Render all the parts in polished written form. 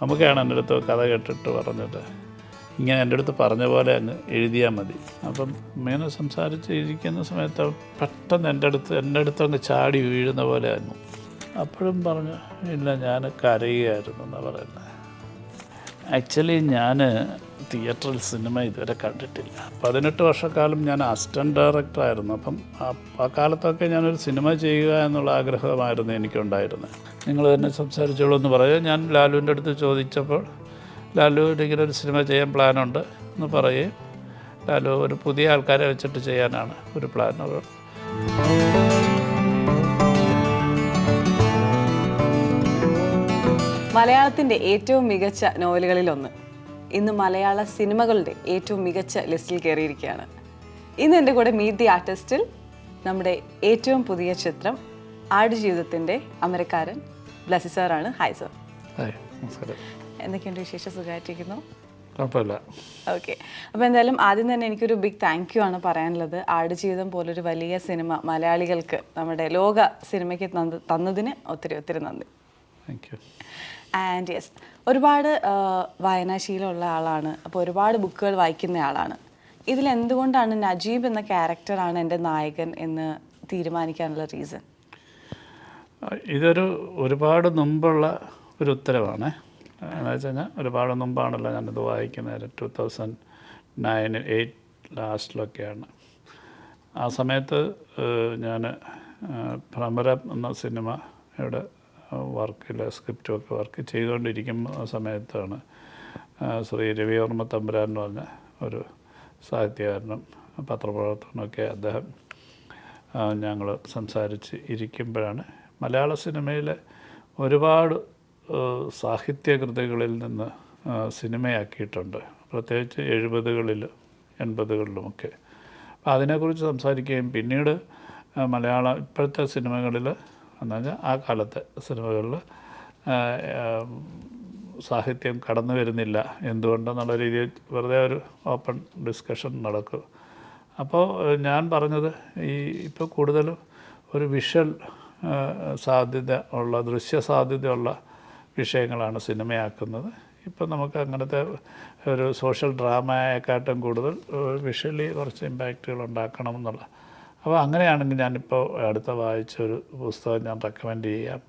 നമുക്കാണ് എൻ്റെ അടുത്ത് കഥ കേട്ടിട്ട് പറഞ്ഞിട്ട് ഇങ്ങനെ എൻ്റെ അടുത്ത് പറഞ്ഞ പോലെ അങ്ങ് എഴുതിയാൽ മതി. അപ്പം ഇങ്ങനെ സംസാരിച്ച് ഇരിക്കുന്ന സമയത്ത് പെട്ടെന്ന് എൻ്റെ അടുത്ത് അങ്ങ് ചാടി വീഴുന്ന പോലെ ആയിരുന്നു. അപ്പോഴും പറഞ്ഞു ഇല്ല ഞാൻ കരയുകയായിരുന്നു എന്നാണ് പറയുന്നത്. ആക്ച്വലി ഞാൻ തിയേറ്ററിൽ സിനിമ ഇതുവരെ കണ്ടിട്ടില്ല. 18 വർഷക്കാലം ഞാൻ അസിസ്റ്റൻറ്റ് ഡയറക്ടറായിരുന്നു. അപ്പം ആ കാലത്തൊക്കെ ഞാനൊരു സിനിമ ചെയ്യുക എന്നുള്ള ആഗ്രഹമായിരുന്നു എനിക്കുണ്ടായിരുന്നത്. നിങ്ങൾ തന്നെ സംസാരിച്ചോളൂ എന്ന് പറയുക. ഞാൻ ലാലുവിൻ്റെ അടുത്ത് ചോദിച്ചപ്പോൾ ലാലുവിന് ഇങ്ങനെ ഒരു സിനിമ ചെയ്യാൻ പ്ലാനുണ്ട് എന്ന് പറയുകയും ലാലു ഒരു പുതിയ ആൾക്കാരെ വെച്ചിട്ട് ചെയ്യാനാണ് ഒരു പ്ലാൻ. മലയാളത്തിൻ്റെ ഏറ്റവും മികച്ച നോവലുകളിലൊന്ന് ഇന്ന് മലയാള സിനിമകളുടെ ഏറ്റവും മികച്ച ലിസ്റ്റിൽ കയറിയിരിക്കുകയാണ്. ഇന്ന് എൻ്റെ കൂടെ മീറ്റ് ദി ആർട്ടിസ്റ്റിൽ നമ്മുടെ ഏറ്റവും പുതിയ ചിത്രം ആടുജീവിതത്തിൻ്റെ അമരക്കാരൻ ബ്ലസി സാറാണ്. Hi sir. ഹായ്, നമസ്കാരം. എന്തൊക്കെയുണ്ട് വിശേഷം? സുഖമായിട്ടിരിക്കുന്നു? കുഴപ്പമില്ല. ഓക്കെ. അപ്പോൾ എന്തായാലും ആദ്യം തന്നെ എനിക്കൊരു ബിഗ് താങ്ക് യു ആണ് പറയാനുള്ളത്. ആടുജീവിതം പോലൊരു വലിയ സിനിമ മലയാളികൾക്ക് നമ്മുടെ ലോക സിനിമയ്ക്ക് തന്നതിന് ഒത്തിരി ഒത്തിരി നന്ദി. Thank you. ആൻഡ് യെസ്, ഒരുപാട് വായനാശീലമുള്ള ആളാണ്. അപ്പോൾ ഒരുപാട് ബുക്കുകൾ വായിക്കുന്ന ആളാണ്. ഇതിലെന്തുകൊണ്ടാണ് നജീബ് എന്ന ക്യാരക്ടറാണ് എൻ്റെ നായകൻ എന്ന് തീരുമാനിക്കാനുള്ള റീസൺ? ഒരുപാട് മുമ്പുള്ള ഒരു ഉത്തരവാണ്. എന്ന് വെച്ച് കഴിഞ്ഞാൽ ഒരുപാട് മുമ്പാണല്ലോ ഞാനിത് വായിക്കുന്നത്. 2009-8 ലാസ്റ്റിലൊക്കെയാണ്. ആ സമയത്ത് ഞാൻ ഭ്രമരം എന്ന സിനിമയുടെ സ്ക്രിപ്റ്റുമൊക്കെ വർക്ക് ചെയ്തുകൊണ്ടിരിക്കുന്ന സമയത്താണ് ശ്രീ രവിവർമ്മ തമ്പുരാൻ എന്ന് പറഞ്ഞ ഒരു സാഹിത്യകാരനും പത്രപ്രവർത്തകനൊക്കെ അദ്ദേഹം ഞങ്ങൾ സംസാരിച്ച് ഇരിക്കുമ്പോഴാണ് മലയാള സിനിമയിലെ ഒരുപാട് സാഹിത്യകൃതികളിൽ നിന്ന് സിനിമയാക്കിയിട്ടുണ്ട്, പ്രത്യേകിച്ച് 70-കളിലും 80-കളിലുമൊക്കെ. അപ്പോൾ അതിനെക്കുറിച്ച് സംസാരിക്കുകയും പിന്നീട് ഇപ്പോഴത്തെ സിനിമകളിൽ എന്ന് പറഞ്ഞാൽ ആ കാലത്തെ സിനിമകളിൽ സാഹിത്യം കടന്നു വരുന്നില്ല എന്തുകൊണ്ടെന്നുള്ള രീതിയിൽ വെറുതെ ഒരു ഓപ്പൺ ഡിസ്കഷൻ നടക്കും. അപ്പോൾ ഞാൻ പറഞ്ഞത് ഇപ്പോൾ കൂടുതലും ഒരു വിഷ്വൽ ദൃശ്യ സാധ്യതയുള്ള വിഷയങ്ങളാണ് സിനിമയാക്കുന്നത്. ഇപ്പം നമുക്ക് അങ്ങനത്തെ ഒരു സോഷ്യൽ ഡ്രാമയെക്കാട്ടും കൂടുതൽ വിഷ്വലി കുറച്ച് ഇമ്പാക്റ്റുകൾ ഉണ്ടാക്കണം എന്നുള്ള. അപ്പോൾ അങ്ങനെയാണെങ്കിൽ ഞാനിപ്പോൾ അടുത്ത വായിച്ചൊരു പുസ്തകം ഞാൻ റെക്കമെൻഡ് ചെയ്യാം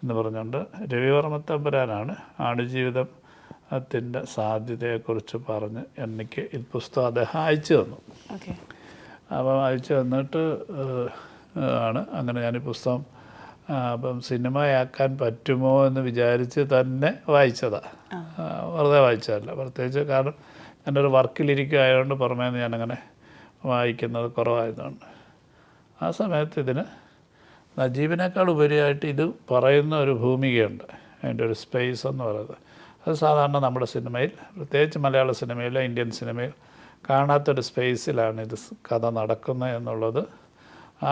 എന്ന് പറഞ്ഞുകൊണ്ട് രവിവർമ്മ തമ്പുരാനാണ് ആടുജീവിതത്തിൻ്റെ സാധ്യതയെക്കുറിച്ച് പറഞ്ഞ് എനിക്ക് ഈ പുസ്തകം അദ്ദേഹം അയച്ചു തന്നു. അപ്പോൾ അയച്ചു തന്നിട്ട് അങ്ങനെ ഞാൻ ഈ പുസ്തകം അപ്പം സിനിമയാക്കാൻ പറ്റുമോ എന്ന് വിചാരിച്ച് തന്നെ വായിച്ചതാണ്, വെറുതെ വായിച്ചതല്ല. പ്രത്യേകിച്ച് കാരണം ഞാനൊരു വർക്കിലിരിക്കുകയായതുകൊണ്ട് പുറമേ നിന്ന് ഞാനങ്ങനെ വായിക്കുന്നത് കുറവായതുകൊണ്ട് ആ സമയത്ത് ഇതിന് നജീബിനേക്കാൾ ഉപരിയായിട്ട് ഇത് പറയുന്ന ഒരു ഭൂമികയുണ്ട്, അതിൻ്റെ ഒരു സ്പേസ് എന്ന് പറയുന്നത്. അത് സാധാരണ നമ്മുടെ സിനിമയിൽ, പ്രത്യേകിച്ച് മലയാള സിനിമയിൽ, ഇന്ത്യൻ സിനിമയിൽ കാണാത്തൊരു സ്പേസിലാണ് ഇത് കഥ നടക്കുന്നത് എന്നുള്ളത്.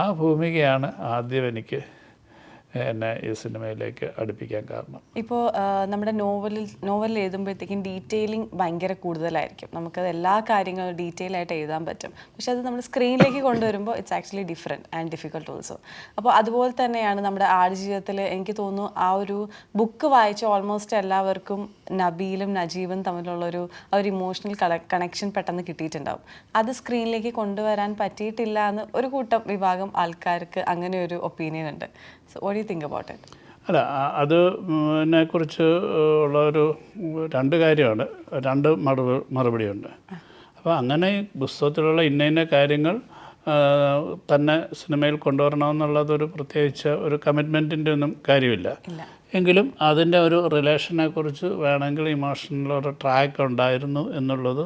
ആ ഭൂമികയാണ് ആദ്യം എനിക്ക് എന്നെ ഈ സിനിമയിലേക്ക് അടുപ്പിക്കാൻ കാരണം. ഇപ്പോൾ നമ്മുടെ നോവൽ എഴുതുമ്പോഴത്തേക്കും ഡീറ്റെയിലിംഗ് ഭയങ്കര കൂടുതലായിരിക്കും. നമുക്കത് എല്ലാ കാര്യങ്ങളും ഡീറ്റെയിൽ ആയിട്ട് എഴുതാൻ പറ്റും. പക്ഷെ അത് നമ്മൾ സ്ക്രീനിലേക്ക് കൊണ്ടുവരുമ്പോൾ it's actually different and difficult also. അപ്പോൾ അതുപോലെ തന്നെയാണ് നമ്മുടെ ആടുജീവിതത്തിൽ എനിക്ക് തോന്നുന്നു ആ ഒരു ബുക്ക് വായിച്ച ഓൾമോസ്റ്റ് എല്ലാവർക്കും നബീലും നജീബും തമ്മിലുള്ളൊരു ഇമോഷണൽ കണക്ഷൻ പെട്ടെന്ന് കിട്ടിയിട്ടുണ്ടാവും. അത് സ്ക്രീനിലേക്ക് കൊണ്ടുവരാൻ പറ്റിയിട്ടില്ല എന്ന് ഒരു കൂട്ടം വിഭാഗം ആൾക്കാർക്ക് അങ്ങനെ ഒരു ഒപ്പീനിയൻ ഉണ്ട്. So what do you think about it? അല്ല, അതിനെക്കുറിച്ച് ഉള്ളൊരു രണ്ട് കാര്യമാണ്, രണ്ട് മറുപടിയുണ്ട്. അപ്പോൾ അങ്ങനെ പുസ്തകത്തിലുള്ള ഇന്ന കാര്യങ്ങൾ തന്നെ സിനിമയിൽ കൊണ്ടുവരണമെന്നുള്ളതൊരു പ്രത്യേകിച്ച് ഒരു കമ്മിറ്റ്മെൻറ്റിൻ്റെ ഒന്നും കാര്യമില്ല. എങ്കിലും അതിൻ്റെ ഒരു റിലേഷനെക്കുറിച്ച് വേണമെങ്കിൽ ഇമോഷണൽ ഒരു ട്രാക്ക് ഉണ്ടായിരുന്നു എന്നുള്ളത്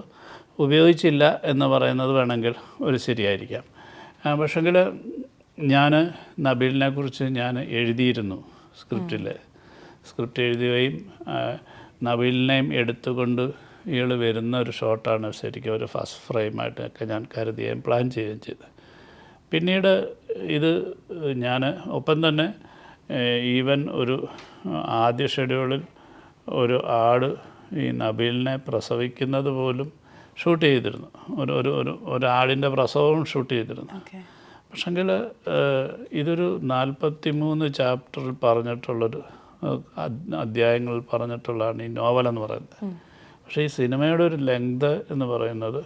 ഉപയോഗിച്ചില്ല എന്ന് പറയുന്നത് വേണമെങ്കിൽ ഒരു ശരിയായിരിക്കാം. പക്ഷെങ്കിൽ ഞാൻ നബീലിനെ കുറിച്ച് ഞാൻ എഴുതിയിരുന്നു സ്ക്രിപ്റ്റ് എഴുതുകയും നബീലിനെയും എടുത്തുകൊണ്ട് ഇയാൾ വരുന്ന ഒരു ഷോട്ടാണ് ശരിക്കും ഒരു ഫസ്റ്റ് ഫ്രെയിമായിട്ടൊക്കെ ഞാൻ കരുതുകയും പ്ലാൻ ചെയ്യുകയും ചെയ്തു. പിന്നീട് ഇത് ഞാൻ ഒപ്പം തന്നെ ഈവൻ ഒരു ആദ്യ ഷെഡ്യൂളിൽ ഒരു ആട് ഈ നബീലിനെ പ്രസവിക്കുന്നത് പോലും ഷൂട്ട് ചെയ്തിരുന്നു, ഒരാടിൻ്റെ പ്രസവവും ഷൂട്ട് ചെയ്തിരുന്നു. പക്ഷെങ്കിൽ ഇതൊരു 43 ചാപ്റ്ററിൽ പറഞ്ഞിട്ടുള്ളൊരു അധ്യായങ്ങൾ പറഞ്ഞിട്ടുള്ളതാണ് ഈ നോവലെന്ന് പറയുന്നത്. പക്ഷേ ഈ സിനിമയുടെ ഒരു ലെങ്ത് എന്ന് പറയുന്നത്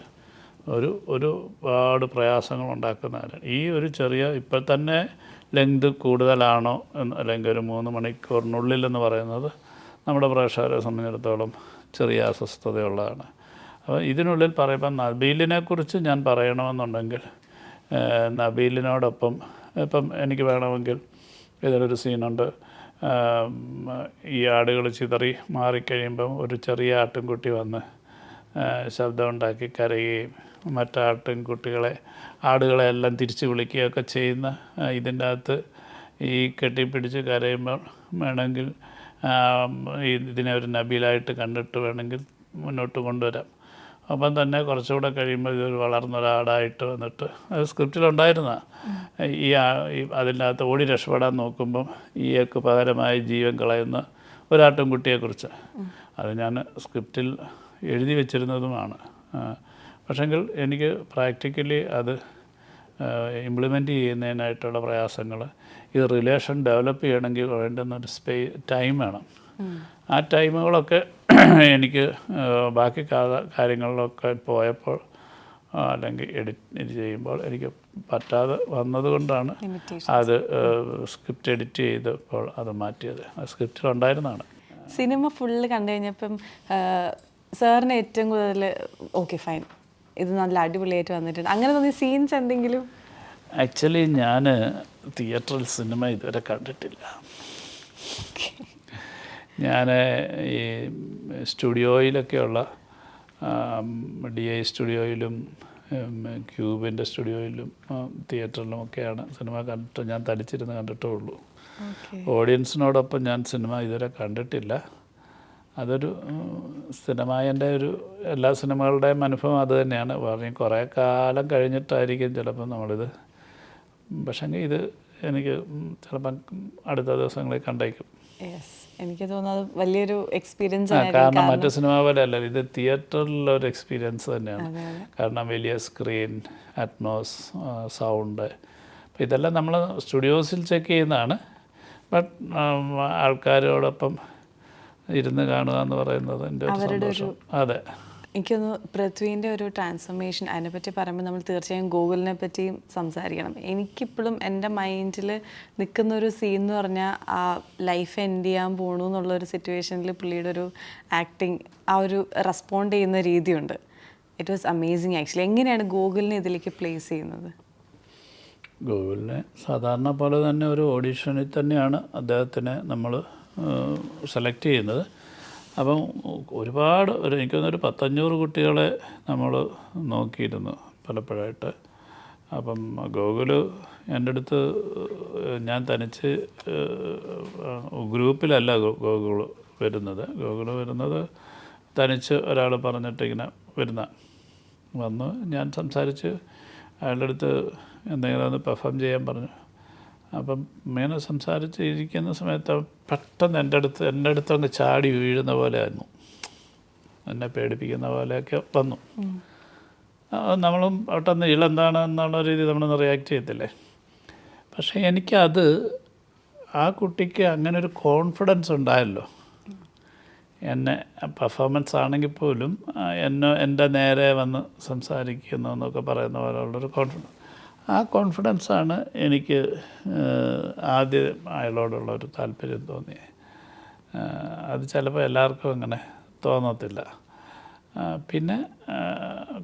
ഒരുപാട് പ്രയാസങ്ങൾ ഉണ്ടാക്കുന്നതാണ്. ഈ ഒരു ചെറിയ ഇപ്പോൾ തന്നെ ലെങ്ത് കൂടുതലാണോ അല്ലെങ്കിൽ ഒരു 3 മണിക്കൂറിനുള്ളിലെന്ന് പറയുന്നത് നമ്മുടെ പ്രേക്ഷകരെ സംബന്ധിച്ചിടത്തോളം ചെറിയ അസ്വസ്ഥതയുള്ളതാണ്. അപ്പോൾ ഇതിനുള്ളിൽ പറയുമ്പോൾ നബീലിനെക്കുറിച്ച് ഞാൻ പറയണമെന്നുണ്ടെങ്കിൽ നബീലിനോടൊപ്പം ഇപ്പം എനിക്ക് വേണമെങ്കിൽ ഇതിലൊരു സീനുണ്ട്, ഈ ആടുകൾ ചിതറി മാറിക്കഴിയുമ്പം ഒരു ചെറിയ ആട്ടിൻകുട്ടി വന്ന് ശബ്ദമുണ്ടാക്കി കരയുകയും ആടുകളെ എല്ലാം തിരിച്ച് വിളിക്കുകയൊക്കെ ചെയ്യുന്ന ഇതിൻ്റെ അകത്ത് ഈ കെട്ടിപ്പിടിച്ച് കരയുമ്പോൾ വേണമെങ്കിൽ ഇതിനെ ഒരു നബീലായിട്ട് കണ്ടിട്ട് വേണമെങ്കിൽ മുന്നോട്ട് കൊണ്ടുവരാം. അപ്പം തന്നെ കുറച്ചുകൂടെ കഴിയുമ്പോൾ ഇതൊരു വളർന്നൊരാടായിട്ട് വന്നിട്ട് അത് സ്ക്രിപ്റ്റിലുണ്ടായിരുന്ന അതിൻ്റെ അകത്ത് ഓടി രക്ഷപ്പെടാൻ നോക്കുമ്പം ഈയക്ക് പകരമായി ജീവൻ കളയുന്ന ഒരാട്ടിൻകുട്ടിയെക്കുറിച്ച് അത് ഞാൻ സ്ക്രിപ്റ്റിൽ എഴുതി വെച്ചിരുന്നതുമാണ്. പക്ഷെങ്കിൽ എനിക്ക് പ്രാക്ടിക്കലി അത് ഇംപ്ലിമെൻ്റ് ചെയ്യുന്നതിനായിട്ടുള്ള പ്രയാസങ്ങൾ, ഇത് റിലേഷൻ ഡെവലപ്പ് ചെയ്യണമെങ്കിൽ വേണ്ടുന്നൊരു ടൈം വേണം. ആ ടൈമുകളൊക്കെ എനിക്ക് ബാക്കി കാര്യങ്ങളിലൊക്കെ പോയപ്പോൾ അല്ലെങ്കിൽ എഡിറ്റ് ചെയ്യുമ്പോൾ എനിക്ക് പറ്റാതെ വന്നതുകൊണ്ടാണ് അത് സ്ക്രിപ്റ്റ് എഡിറ്റ് ചെയ്തപ്പോൾ അത് മാറ്റിയത്. അത് സ്ക്രിപ്റ്റിലുണ്ടായിരുന്നതാണ്. സിനിമ ഫുള്ള് കണ്ടു കഴിഞ്ഞപ്പം സാറിന് ഏറ്റവും കൂടുതൽ ഓക്കെ ഫൈൻ ഇത് നല്ല അടിപൊളിയായിട്ട് വന്നിട്ടുണ്ട് അങ്ങനെ തോന്നിയ സീൻസ് എന്തെങ്കിലും? ആക്ച്വലി ഞാൻ തിയേറ്ററിൽ സിനിമ ഇതുവരെ കണ്ടിട്ടില്ല. ഞാൻ ഈ സ്റ്റുഡിയോയിലൊക്കെയുള്ള DI സ്റ്റുഡിയോയിലും ക്യൂബിൻ്റെ സ്റ്റുഡിയോയിലും തിയേറ്ററിലുമൊക്കെയാണ് സിനിമ കണ്ടിട്ട് ഞാൻ തടിച്ചിരുന്ന് കണ്ടിട്ടേ ഉള്ളൂ. ഓഡിയൻസിനോടൊപ്പം ഞാൻ സിനിമ ഇതുവരെ കണ്ടിട്ടില്ല. അതൊരു സിനിമേൻ്റെ എല്ലാ സിനിമകളുടെയും അനുഭവം അത് തന്നെയാണ്. പറഞ്ഞ് കുറേ കാലം കഴിഞ്ഞിട്ടായിരിക്കും ചിലപ്പോൾ നമ്മളിത്, പക്ഷേ ഇത് എനിക്ക് ചിലപ്പം അടുത്ത ദിവസങ്ങളിൽ കണ്ടേക്കും. എനിക്ക് തോന്നുന്നത് വലിയൊരു എക്സ്പീരിയൻസ് ആണ്. കാരണം മറ്റു സിനിമ പോലെ അല്ല, ഇത് തിയേറ്ററിലൊരു എക്സ്പീരിയൻസ് തന്നെയാണ്. കാരണം വലിയ സ്ക്രീൻ, അറ്റ്മോസ്, സൗണ്ട്, അപ്പോൾ ഇതെല്ലാം നമ്മൾ സ്റ്റുഡിയോസിൽ ചെക്ക് ചെയ്യുന്നതാണ്. ബട്ട് ആൾക്കാരോടൊപ്പം ഇരുന്ന് കാണുക എന്ന് പറയുന്നത് എൻ്റെ ഒരു സന്തോഷം. അതെ, എനിക്കൊന്ന് പൃഥ്വിൻ്റെ ഒരു ട്രാൻസ്ഫോർമേഷൻ അതിനെപ്പറ്റി പറയുമ്പോൾ നമ്മൾ തീർച്ചയായും ഗൂഗിളിനെ പറ്റിയും സംസാരിക്കണം. എനിക്കിപ്പോഴും എൻ്റെ മൈൻഡിൽ നിൽക്കുന്നൊരു സീൻ എന്ന് പറഞ്ഞാൽ ആ ലൈഫ് എൻഡ് ചെയ്യാൻ പോകണു എന്നുള്ളൊരു സിറ്റുവേഷനിൽ പുള്ളിയുടെ ഒരു ആക്ടിങ്, ആ ഒരു റെസ്പോണ്ട് ചെയ്യുന്ന രീതിയുണ്ട്. It was amazing actually. എങ്ങനെയാണ് ഗൂഗിളിനെ ഇതിലേക്ക് പ്ലേസ് ചെയ്യുന്നത്? ഗൂഗിളിനെ സാധാരണ പോലെ തന്നെ ഒരു ഓഡിഷനിൽ തന്നെയാണ് അദ്ദേഹത്തിനെ നമ്മൾ സെലക്ട് ചെയ്യുന്നത്. അപ്പം ഒരുപാട് എനിക്കൊന്നൊരു 100-500 കുട്ടികളെ നമ്മൾ നോക്കിയിരുന്നു പലപ്പോഴായിട്ട്. അപ്പം ഗൂഗിള് എൻ്റെ അടുത്ത് ഞാൻ തനിച്ച് ഗ്രൂപ്പിലല്ല ഗൂഗിള് വരുന്നത് തനിച്ച് ഒരാൾ പറഞ്ഞിട്ട് ഇങ്ങനെ വന്ന് ഞാൻ സംസാരിച്ച് അയാളുടെ അടുത്ത് എന്തെങ്കിലും ഒന്ന് പെർഫോം ചെയ്യാൻ പറഞ്ഞു. അപ്പം ഇങ്ങനെ സംസാരിച്ച് ഇരിക്കുന്ന സമയത്ത് പെട്ടെന്ന് എൻ്റെ അടുത്ത് അങ്ങ് ചാടി വീഴുന്ന പോലെ ആയിരുന്നു, എന്നെ പേടിപ്പിക്കുന്ന പോലെയൊക്കെ വന്നു. നമ്മളും പെട്ടെന്ന് ഇളെന്താണ് എന്നുള്ള രീതി നമ്മളൊന്ന് റിയാക്ട് ചെയ്യത്തില്ലേ. പക്ഷേ എനിക്കത് ആ കുട്ടിക്ക് അങ്ങനെ ഒരു കോൺഫിഡൻസ് ഉണ്ടായല്ലോ. എന്നെ പെർഫോമൻസ് ആണെങ്കിൽ പോലും എൻ്റെ നേരെ വന്ന് സംസാരിക്കുന്നു എന്നൊക്കെ പറയുന്ന പോലുള്ളൊരു കോൺഫിഡൻസ്. ആ കോൺഫിഡൻസാണ് എനിക്ക് ആദ്യം അയാളോടുള്ളൊരു താല്പര്യം തോന്നിയത്. അത് ചിലപ്പോൾ എല്ലാവർക്കും അങ്ങനെ തോന്നത്തില്ല. പിന്നെ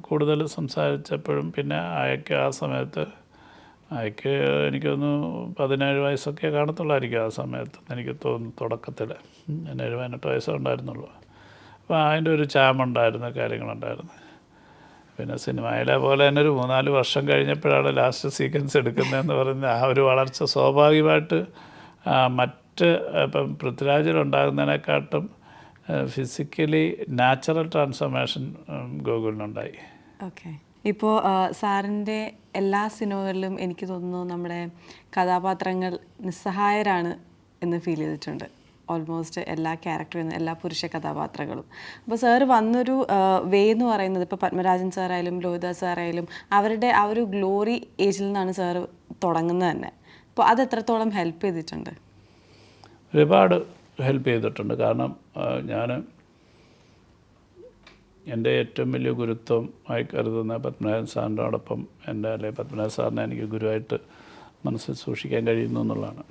കൂടുതൽ സംസാരിച്ചപ്പോഴും പിന്നെ അയക്ക് ആ സമയത്ത് എനിക്കൊന്ന് 17 വയസ്സൊക്കെ കാണത്തുള്ളായിരിക്കും ആ സമയത്ത് എനിക്ക് തോന്നുന്നു. തുടക്കത്തിൽ 17-18 വയസ്സേ ഉണ്ടായിരുന്നുള്ളൂ. അപ്പോൾ അതിൻ്റെ ഒരു ചാമുണ്ടായിരുന്നു, കാര്യങ്ങളുണ്ടായിരുന്നു. പിന്നെ സിനിമയിലെ പോലെ തന്നെ ഒരു 3-4 വർഷം കഴിഞ്ഞപ്പോഴാണ് ലാസ്റ്റ് സീക്വൻസ് എടുക്കുന്നതെന്ന് പറയുന്നത്. ആ ഒരു വളർച്ച സ്വാഭാവികമായിട്ട് മറ്റ് ഇപ്പം പൃഥ്വിരാജിലുണ്ടാകുന്നതിനെക്കാട്ടും ഫിസിക്കലി നാച്ചുറൽ ട്രാൻസ്ഫോർമേഷൻ ഗൂഗിളിനുണ്ടായി. ഓക്കെ. ഇപ്പോൾ സാറിൻ്റെ എല്ലാ സിനിമകളിലും എനിക്ക് തോന്നുന്നു നമ്മുടെ കഥാപാത്രങ്ങൾ നിസ്സഹായരാണ് എന്ന് ഫീൽ ചെയ്തിട്ടുണ്ട്. ഓൾമോസ്റ്റ് എല്ലാ ക്യാരക്ടറും, എല്ലാ പുരുഷ കഥാപാത്രങ്ങളും. അപ്പോൾ സാറ് വന്നൊരു വേ എന്ന് പറയുന്നത് ഇപ്പോൾ പത്മരാജൻ സാറായാലും ലോഹിതദാസ് സാറായാലും അവരുടെ ആ ഒരു ഗ്ലോറി ഏജിൽ നിന്നാണ് സാറ് തുടങ്ങുന്നത് തന്നെ. അപ്പോൾ അത് എത്രത്തോളം ഹെൽപ്പ് ചെയ്തിട്ടുണ്ട്? ഒരുപാട് ഹെൽപ്പ് ചെയ്തിട്ടുണ്ട്. കാരണം ഞാൻ എൻ്റെ ഏറ്റവും വലിയ ഗുരുത്വം ആയി കരുതുന്ന പത്മനാഭൻ സാറിനോടൊപ്പം എൻ്റെ അല്ലെങ്കിൽ പത്മനാഭൻ സാറിനെ എനിക്ക് ഗുരുവായിട്ട് മനസ്സിൽ സൂക്ഷിക്കാൻ കഴിയുന്നു എന്നുള്ളതാണ്.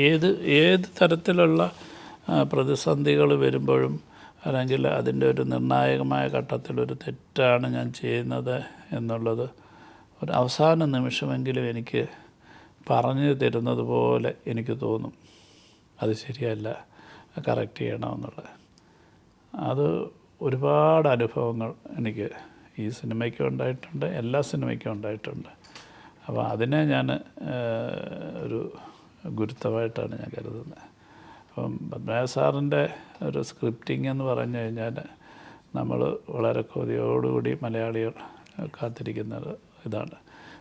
ഏത് തരത്തിലുള്ള പ്രതിസന്ധികൾ വരുമ്പോഴും അല്ലെങ്കിൽ അതിൻ്റെ ഒരു നിർണായകമായ ഘട്ടത്തിലൊരു തെറ്റാണ് ഞാൻ ചെയ്യുന്നത് എന്നുള്ളത് ഒരു അവസാന നിമിഷമെങ്കിലും എനിക്ക് പറഞ്ഞു തരുന്നത് പോലെ എനിക്ക് തോന്നും. അത് ശരിയല്ല, കറക്റ്റ് ചെയ്യണമെന്നുള്ളത്. അത് ഒരുപാട് അനുഭവങ്ങൾ എനിക്ക് ഈ സിനിമയ്ക്കും ഉണ്ടായിട്ടുണ്ട്, എല്ലാ സിനിമയ്ക്കും ഉണ്ടായിട്ടുണ്ട്. അപ്പോൾ അതിനെ ഞാൻ ഒരു ഗുരുത്വമായിട്ടാണ് ഞാൻ കരുതുന്നത്. അപ്പം പത്മനാഭ സാറിൻ്റെ ഒരു സ്ക്രിപ്റ്റിംഗ് എന്ന് പറഞ്ഞു കഴിഞ്ഞാൽ നമ്മൾ വളരെ കൊതിയോടുകൂടി മലയാളികൾ കാത്തിരിക്കുന്നത് ഇതാണ്.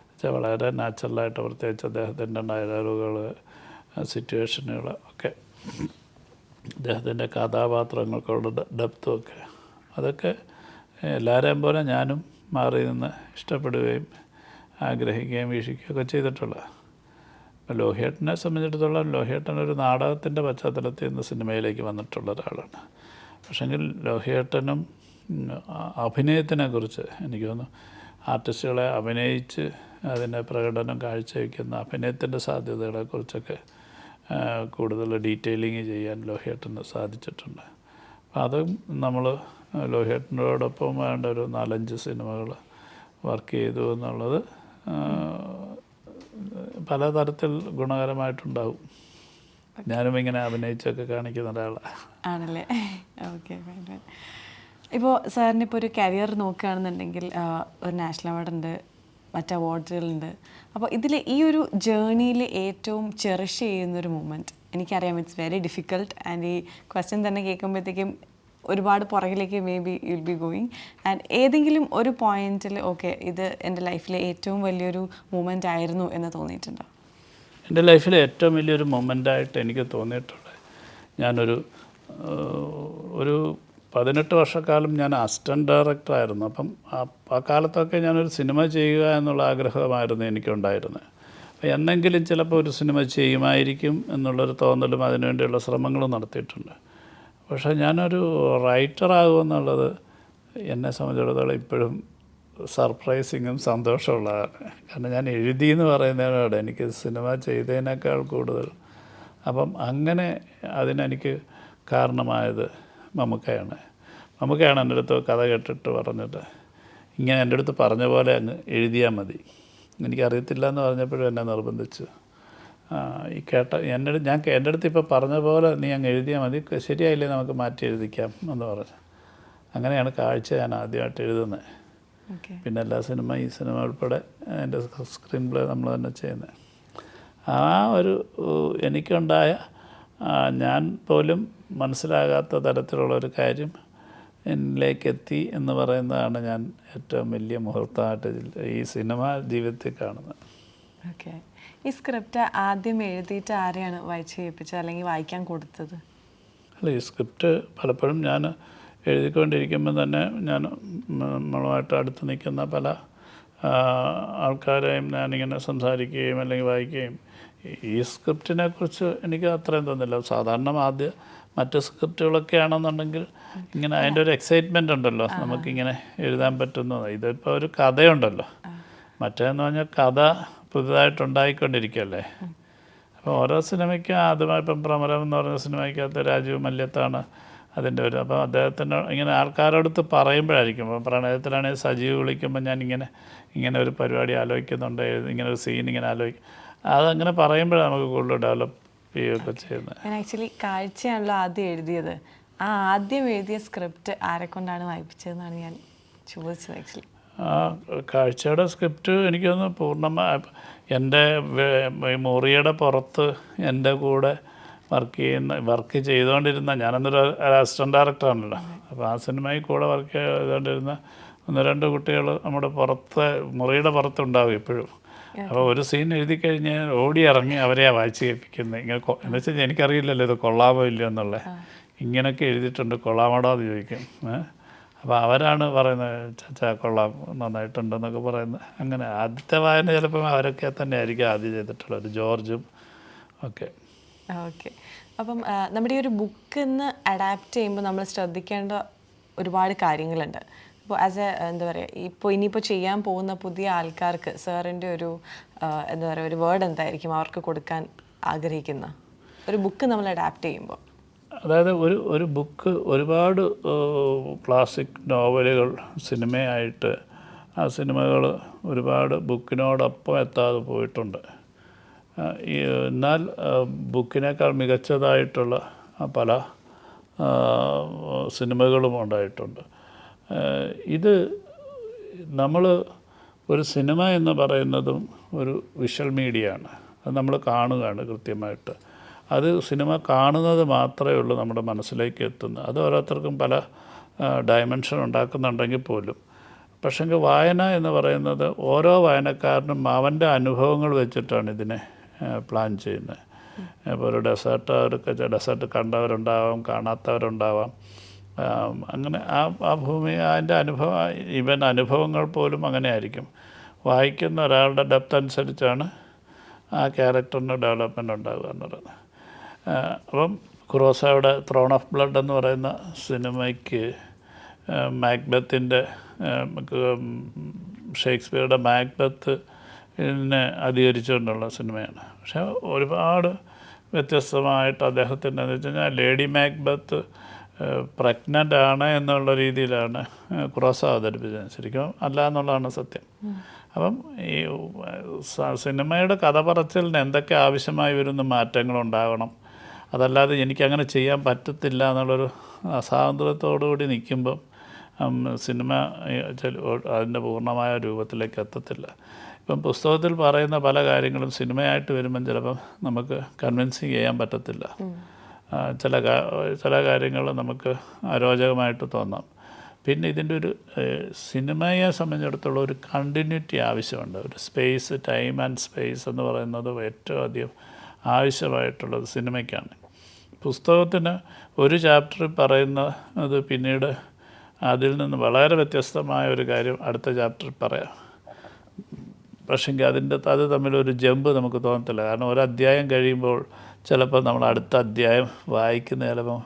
വെച്ചാൽ വളരെ നാച്ചുറലായിട്ട്, പ്രത്യേകിച്ച് അദ്ദേഹത്തിൻ്റെ ഡയലോഗുകൾ, സിറ്റുവേഷനുകൾ ഒക്കെ, അദ്ദേഹത്തിൻ്റെ കഥാപാത്രങ്ങൾക്കുള്ള ഡെപ്തും ഒക്കെ, അതൊക്കെ എല്ലാവരെയും പോലെ ഞാനും മാറി നിന്ന് ഇഷ്ടപ്പെടുകയും ആഗ്രഹിക്കുകയും വീക്ഷിക്കുകയൊക്കെ ചെയ്തിട്ടുള്ള. ഇപ്പോൾ ലോഹിയേട്ടനെ സംബന്ധിച്ചിടത്തോളം ലോഹിയേട്ടൻ ഒരു നാടകത്തിൻ്റെ പശ്ചാത്തലത്തിൽ നിന്ന് സിനിമയിലേക്ക് വന്നിട്ടുള്ള ഒരാളാണ്. പക്ഷെങ്കിൽ ലോഹിയേട്ടനും അഭിനയത്തിനെക്കുറിച്ച് എനിക്ക് തോന്നുന്നു ആർട്ടിസ്റ്റുകളെ അഭിനയിച്ച് അതിൻ്റെ പ്രകടനം കാഴ്ചവെക്കുന്ന അഭിനയത്തിൻ്റെ സാധ്യതകളെക്കുറിച്ചൊക്കെ കൂടുതൽ ഡീറ്റെയിലിങ് ചെയ്യാൻ ലോഹിയേട്ടന് സാധിച്ചിട്ടുണ്ട്. അപ്പോൾ അതും നമ്മൾ ലോഹിയേട്ടനോടൊപ്പം വേണ്ട ഒരു 4-5 സിനിമകൾ വർക്ക് ചെയ്തു എന്നുള്ളത് പലതരത്തിൽ ഗുണകരമായിട്ടുണ്ടാവും. ഞാനും ഇങ്ങനെ അഭിനയിച്ചൊക്കെ കാണിക്കുന്ന ഒരാളാണ്. ആണല്ലേ? ഓക്കെ. ഇപ്പോൾ സാറിന് ഇപ്പോൾ ഒരു കരിയർ നോക്കുകയാണെന്നുണ്ടെങ്കിൽ ഒരു നാഷണൽ അവാർഡുണ്ട്, മറ്റ് അവാർഡുകളുണ്ട്. അപ്പോൾ ഇതിൽ ഈ ഒരു ജേർണിയിൽ ഏറ്റവും ചെറിഷ് ചെയ്യുന്നൊരു മൂമെൻറ്റ്, എനിക്കറിയാം ഇറ്റ്സ് വെരി ഡിഫിക്കൾട്ട് ആൻഡ് ഈ ക്വസ്റ്റ്യൻ തന്നെ കേൾക്കുമ്പോഴത്തേക്കും ഒരുപാട് പുറകിലേക്ക് may be you'll be going, and ഏതെങ്കിലും ഒരു പോയിന്റിൽ ഓക്കെ ഇത് എൻ്റെ ലൈഫിലെ ഏറ്റവും വലിയൊരു മൂമെൻ്റ് ആയിരുന്നു എന്ന് തോന്നിയിട്ടുണ്ടോ? എൻ്റെ ലൈഫിലെ ഏറ്റവും വലിയൊരു മൊമെൻ്റായിട്ട് എനിക്ക് തോന്നിയിട്ടുള്ളത്, ഞാനൊരു 18 വർഷക്കാലം ഞാൻ അസിസ്റ്റൻറ്റ് ഡയറക്ടറായിരുന്നു. അപ്പം ആ കാലത്തൊക്കെ ഞാനൊരു സിനിമ ചെയ്യുക എന്നുള്ള ആഗ്രഹമായിരുന്നു എനിക്കുണ്ടായിരുന്നത്. അപ്പോൾ എന്നെങ്കിലും ചിലപ്പോൾ ഒരു സിനിമ ചെയ്യുമായിരിക്കും എന്നുള്ളൊരു തോന്നലും അതിനുവേണ്ടിയുള്ള ശ്രമങ്ങളും നടത്തിയിട്ടുണ്ട്. പക്ഷേ ഞാനൊരു റൈറ്ററാകുമെന്നുള്ളത് എന്നെ സംബന്ധിച്ചിടത്തോളം ഇപ്പോഴും സർപ്രൈസിങ്ങും സന്തോഷമുള്ളതാണ്. കാരണം ഞാൻ എഴുതിയെന്ന് പറയുന്നതിനോട് എനിക്ക് സിനിമ ചെയ്തതിനേക്കാൾ കൂടുതൽ, അപ്പം അങ്ങനെ അതിനെനിക്ക് കാരണമായത് മമ്മൂക്കയാണ് എൻ്റെ അടുത്ത് കഥ കേട്ടിട്ട് പറഞ്ഞിട്ട്, ഇങ്ങനെ എൻ്റെ അടുത്ത് പറഞ്ഞ പോലെ അങ്ങ് എഴുതിയാൽ മതി, എനിക്കറിയത്തില്ല എന്ന് പറഞ്ഞപ്പോഴും എന്നെ നിർബന്ധിച്ചു. ഈ എൻ്റെ അടുത്ത് ഇപ്പോൾ പറഞ്ഞ പോലെ നീ അങ്ങ് എഴുതിയാൽ മതി, ശരിയായില്ലേ നമുക്ക് മാറ്റി എഴുതിക്കാം എന്ന് പറഞ്ഞു. അങ്ങനെയാണ് കാഴ്ച ഞാൻ ആദ്യമായിട്ട് എഴുതുന്നത്. പിന്നെ എല്ലാ സിനിമ, ഈ സിനിമ ഉൾപ്പെടെ എൻ്റെ സ്ക്രീൻ പ്ലേ നമ്മൾ തന്നെ ചെയ്യുന്നത്. ആ ഒരു എനിക്കുണ്ടായ ഞാൻ പോലും മനസ്സിലാകാത്ത തരത്തിലുള്ളൊരു കാര്യം എന്നിലേക്ക് എത്തി എന്ന് പറയുന്നതാണ് ഞാൻ ഏറ്റവും വലിയ മുഹൂർത്തമായിട്ട് ഈ സിനിമ ജീവിതത്തിൽ കാണുന്നത്. ഓക്കെ. ഈ സ്ക്രിപ്റ്റ് ആദ്യം എഴുതിയിട്ട് ആരെയാണ് വായിച്ച് കേൾപ്പിച്ചത് അല്ലെങ്കിൽ വായിക്കാൻ കൊടുത്തത്? അല്ല, ഈ സ്ക്രിപ്റ്റ് പലപ്പോഴും ഞാൻ എഴുതിക്കൊണ്ടിരിക്കുമ്പോൾ തന്നെ ഞാൻ നമ്മളുമായിട്ട് അടുത്ത് നിൽക്കുന്ന പല ആൾക്കാരെയും ഞാനിങ്ങനെ സംസാരിക്കുകയും അല്ലെങ്കിൽ വായിക്കുകയും, ഈ സ്ക്രിപ്റ്റിനെ കുറിച്ച് എനിക്ക് അത്രയും തോന്നില്ല. സാധാരണ മറ്റ് സ്ക്രിപ്റ്റുകളൊക്കെ ആണെന്നുണ്ടെങ്കിൽ ഇങ്ങനെ അതിൻ്റെ ഒരു എക്സൈറ്റ്മെൻ്റ് ഉണ്ടല്ലോ, നമുക്കിങ്ങനെ എഴുതാൻ പറ്റുന്നത്. ഇതിപ്പോൾ ഒരു കഥയുണ്ടല്ലോ, മറ്റേന്ന് പറഞ്ഞാൽ കഥ പുതുതായിട്ടുണ്ടായിക്കൊണ്ടിരിക്കുകയല്ലേ. അപ്പോൾ ഓരോ സിനിമയ്ക്കും ആദ്യമായി ഇപ്പം പ്രമരം എന്ന് പറഞ്ഞ സിനിമയ്ക്കകത്ത് രാജീവ് മല്യത്താണ് അതിൻ്റെ ഒരു, അപ്പോൾ അദ്ദേഹത്തിന് ഇങ്ങനെ ആൾക്കാരോടത്ത് പറയുമ്പോഴായിരിക്കും, ഇപ്പോൾ പ്രണയത്തിലാണെങ്കിൽ സജീവ് വിളിക്കുമ്പോൾ ഞാൻ ഇങ്ങനെ ഒരു പരിപാടി ആലോചിക്കുന്നുണ്ട്, ഇങ്ങനെ ഒരു സീൻ ഇങ്ങനെ ആലോചിക്കും, അതങ്ങനെ പറയുമ്പോഴാണ് നമുക്ക് കൂടുതൽ ഡെവലപ്പ് ചെയ്യുകയൊക്കെ ചെയ്യുന്നത്. ഞാൻ ആക്ച്വലി കാഴ്ചയാണല്ലോ ആദ്യം എഴുതിയത്. ആ ആദ്യം എഴുതിയ സ്ക്രിപ്റ്റ് ആരെ കൊണ്ടാണ് വായിപ്പിച്ചതെന്നാണ് ഞാൻ ചോദിച്ചത് ആക്ച്വലി. കാഴ്ചയുടെ സ്ക്രിപ്റ്റ് എനിക്കൊന്ന് പൂർണ്ണമായി എൻ്റെ മുറിയുടെ പുറത്ത് എൻ്റെ കൂടെ വർക്ക് ചെയ്തുകൊണ്ടിരുന്ന, ഞാനന്നൊരു അസിസ്റ്റൻറ്റ് ഡയറക്ടറാണല്ലോ, അപ്പോൾ ആ സിനിമയിൽ കൂടെ വർക്ക് ചെയ്തുകൊണ്ടിരുന്ന 1-2 കുട്ടികൾ നമ്മുടെ മുറിയുടെ പുറത്തുണ്ടാവും എപ്പോഴും. അപ്പോൾ ഒരു സീൻ എഴുതി കഴിഞ്ഞാൽ ഓടി ഇറങ്ങി അവരെയാണ് വായിച്ച് കേൾപ്പിക്കുന്നത്. ഇങ്ങനെ എന്ന് വെച്ചാൽ എനിക്കറിയില്ലല്ലോ ഇത് കൊള്ളാമോ ഇല്ലയോ എന്നുള്ളത്. ഇങ്ങനെയൊക്കെ എഴുതിയിട്ടുണ്ട്, കൊള്ളാമോടോ എന്ന് ചോദിക്കും. അപ്പോൾ അവരാണ് പറയുന്നത് ചാച്ചാ കൊള്ളാം, നന്നായിട്ടുണ്ടെന്നൊക്കെ പറയുന്നത്. അങ്ങനെ ആദ്യത്തെ വായന ചിലപ്പം അവരൊക്കെ തന്നെ ആയിരിക്കും ആദ്യം ചെയ്തിട്ടുള്ളത്, ജോർജും ഒക്കെ. ഓക്കെ. അപ്പം നമ്മുടെ ഈ ഒരു ബുക്കിൽ നിന്ന് അഡാപ്റ്റ് ചെയ്യുമ്പോൾ നമ്മൾ ശ്രദ്ധിക്കേണ്ട ഒരുപാട് കാര്യങ്ങളുണ്ട്. ഇപ്പോൾ ആസ് എ എന്താ പറയുക, ഇനിയിപ്പോൾ ചെയ്യാൻ പോകുന്ന പുതിയ ആൾക്കാർക്ക് സാറിൻ്റെ ഒരു എന്താ പറയുക ഒരു വേർഡ് എന്തായിരിക്കും അവർക്ക് കൊടുക്കാൻ ആഗ്രഹിക്കുന്ന ഒരു ബുക്ക് നമ്മൾ അഡാപ്റ്റ് ചെയ്യുമ്പോൾ? അതായത് ഒരു ബുക്ക് ഒരുപാട് ക്ലാസിക് നോവലുകൾ സിനിമയായിട്ട് ആ സിനിമകൾ ഒരുപാട് ബുക്കിനോടൊപ്പം എത്താതെ പോയിട്ടുണ്ട്. എന്നാൽ ബുക്കിനേക്കാൾ മികച്ചതായിട്ടുള്ള പല സിനിമകളും ഉണ്ടായിട്ടുണ്ട്. ഇത് നമ്മൾ ഒരു സിനിമ എന്ന് പറയുന്നതും ഒരു വിഷ്വൽ മീഡിയ ആണ്. അത് നമ്മൾ കാണുകയാണ് കൃത്യമായിട്ട്. അത് സിനിമ കാണുന്നത് മാത്രമേ ഉള്ളൂ നമ്മുടെ മനസ്സിലേക്ക് എത്തുന്നത്. അത് ഓരോരുത്തർക്കും പല ഡയമെൻഷൻ ഉണ്ടാക്കുന്നുണ്ടെങ്കിൽ പോലും പക്ഷേങ്കിൽ വായന എന്ന് പറയുന്നത് ഓരോ വായനക്കാരനും അവൻ്റെ അനുഭവങ്ങൾ വെച്ചിട്ടാണ് ഇതിനെ പ്ലാൻ ചെയ്യുന്നത്. ഇപ്പോൾ ഒരു ഡെസേർട്ട് കണ്ടവരുണ്ടാവാം, കാണാത്തവരുണ്ടാവാം. അങ്ങനെ ആ ഭൂമി അതിൻ്റെ അനുഭവങ്ങൾ പോലും അങ്ങനെ ആയിരിക്കും. വായിക്കുന്ന ഒരാളുടെ ഡെപ്ത് അനുസരിച്ചാണ് ആ ക്യാരക്ടറിന് ഡെവലപ്മെൻ്റ് ഉണ്ടാവുക എന്ന് പറയുന്നത്. അപ്പം കുറോസാവയുടെ ത്രോൺ ഓഫ് ബ്ലഡ് എന്ന് പറയുന്ന സിനിമയ്ക്ക് മാക്ബത്തിൻ്റെ ഷേക്സ്പിയറുടെ മാക്ബത്തിനെ അധികരിച്ചുകൊണ്ടുള്ള സിനിമയാണ്. പക്ഷേ ഒരുപാട് വ്യത്യസ്തമായിട്ട് അദ്ദേഹത്തിൻ്റെ എന്ന് വെച്ച് കഴിഞ്ഞാൽ ലേഡി മാക്ബത്ത് പ്രഗ്നൻ്റ് ആണ് എന്നുള്ള രീതിയിലാണ് കുറോസ അവതരിപ്പിച്ചത്. ശരിക്കും അല്ല എന്നുള്ളതാണ് സത്യം. അപ്പം ഈ സിനിമയുടെ കഥ പറച്ചിലിന് എന്തൊക്കെ ആവശ്യമായി വരുന്ന മാറ്റങ്ങളുണ്ടാകണം, അതല്ലാതെ എനിക്കങ്ങനെ ചെയ്യാൻ പറ്റത്തില്ല എന്നുള്ളൊരു അസ്വാതന്ത്ര്യത്തോടുകൂടി നിൽക്കുമ്പം സിനിമ അതിൻ്റെ പൂർണ്ണമായ രൂപത്തിലേക്ക് എത്തത്തില്ല. ഇപ്പം പുസ്തകത്തിൽ പറയുന്ന പല കാര്യങ്ങളും സിനിമയായിട്ട് വരുമ്പം ചിലപ്പം നമുക്ക് കൺവിൻസിങ് ചെയ്യാൻ പറ്റത്തില്ല. ചില കാര്യങ്ങൾ നമുക്ക് അരോചകമായിട്ട് തോന്നാം. പിന്നെ ഇതിൻ്റെ ഒരു സിനിമയെ സംബന്ധിച്ചിടത്തോളം ഒരു കണ്ടിന്യൂറ്റി ആവശ്യമുണ്ട്. ഒരു സ്പേസ്, ടൈം ആൻഡ് സ്പേസ് എന്ന് പറയുന്നത് ഏറ്റവും അധികം ആവശ്യമായിട്ടുള്ളത് സിനിമയ്ക്കാണ്. പുസ്തകത്തിന് ഒരു ചാപ്റ്ററിൽ പറയുന്നത് പിന്നീട് അതിൽ നിന്ന് വളരെ വ്യത്യസ്തമായ ഒരു കാര്യം അടുത്ത ചാപ്റ്ററിൽ പറയാം. പക്ഷേങ്കിൽ അത് തമ്മിലൊരു ജമ്പ് നമുക്ക് തോന്നത്തില്ല. കാരണം ഒരു അധ്യായം കഴിയുമ്പോൾ ചിലപ്പോൾ നമ്മൾ അടുത്ത അധ്യായം വായിക്കുന്ന ചിലപ്പോൾ